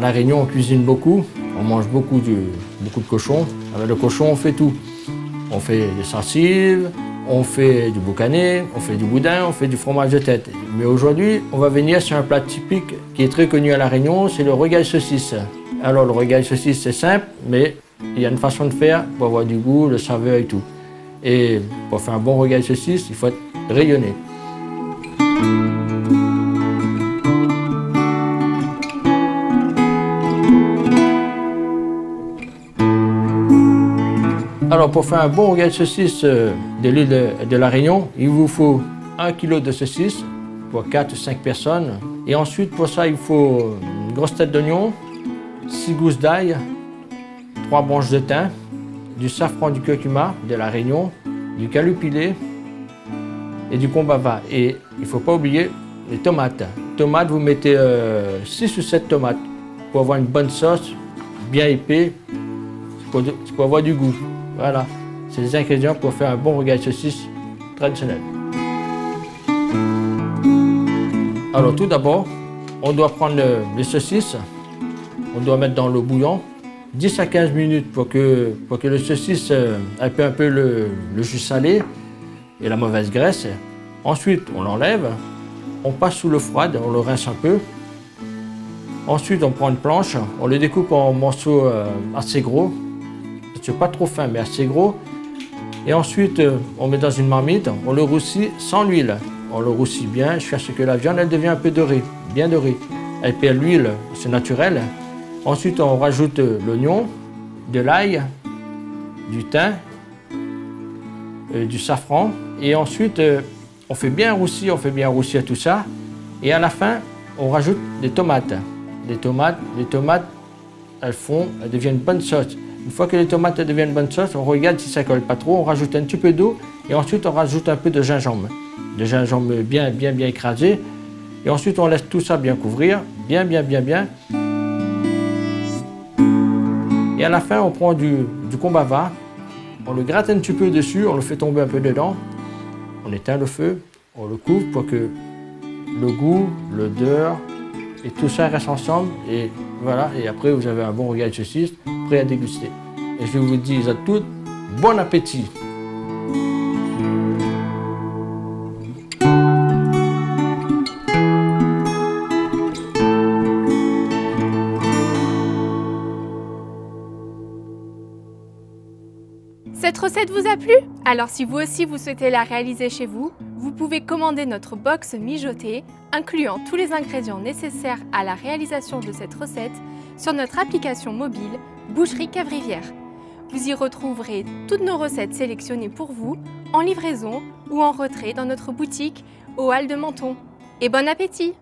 La Réunion, on cuisine beaucoup, on mange beaucoup de cochon. Avec le cochon, on fait tout. On fait des sensibles, on fait du boucané, on fait du boudin, on fait du fromage de tête. Mais aujourd'hui, on va venir sur un plat typique qui est très connu à La Réunion, c'est le rogail saucisse. Alors le rogail saucisse, c'est simple, mais il y a une façon de faire pour avoir du goût, le saveur et tout. Et pour faire un bon rogail saucisse, il faut être rayonné. Alors pour faire un bon rogail saucisse de l'île de La Réunion, il vous faut 1 kg de saucisse pour 4 ou 5 personnes. Et ensuite pour ça, il faut une grosse tête d'oignon, 6 gousses d'ail, 3 branches de thym, du safran du curcuma de La Réunion, du calopilé et du combava. Et il ne faut pas oublier les tomates. Tomates, vous mettez 6 ou 7 tomates pour avoir une bonne sauce, bien épais, pour avoir du goût. Voilà, c'est les ingrédients pour faire un bon rogail saucisse traditionnel. Alors tout d'abord, on doit prendre les saucisses, on doit mettre dans l'eau bouillante 10 à 15 minutes pour que le saucisse ait un peu le jus salé et la mauvaise graisse. Ensuite, on l'enlève, on passe sous l'eau froide, on le rince un peu. Ensuite, on prend une planche, on le découpe en morceaux assez gros. C'est pas trop fin, mais assez gros. Et ensuite, on met dans une marmite, on le roussit sans l'huile. On le roussit bien jusqu'à ce que la viande elle devient un peu dorée, bien dorée. Elle perd l'huile, c'est naturel. Ensuite, on rajoute l'oignon, de l'ail, du thym, du safran. Et ensuite, on fait bien roussir tout ça. Et à la fin, on rajoute des tomates. Les tomates, elles deviennent une bonne sauce. Une fois que les tomates deviennent une bonne sauce, on regarde si ça ne colle pas trop, on rajoute un petit peu d'eau et ensuite on rajoute un peu de gingembre. De gingembre bien écrasé. Et ensuite on laisse tout ça bien couvrir, bien. Et à la fin on prend du combava, on le gratte un petit peu dessus, on le fait tomber un peu dedans. On éteint le feu, on le couvre pour que le goût, l'odeur et tout ça reste ensemble. Et voilà, et après vous avez un bon rogail saucisse prêt à déguster. Et je vous dis à toutes, bon appétit! Cette recette vous a plu? Alors si vous aussi vous souhaitez la réaliser chez vous, vous pouvez commander notre box mijotée, incluant tous les ingrédients nécessaires à la réalisation de cette recette, sur notre application mobile Boucherie Cave-Rivière. Vous y retrouverez toutes nos recettes sélectionnées pour vous, en livraison ou en retrait dans notre boutique aux Halles de Menton. Et bon appétit!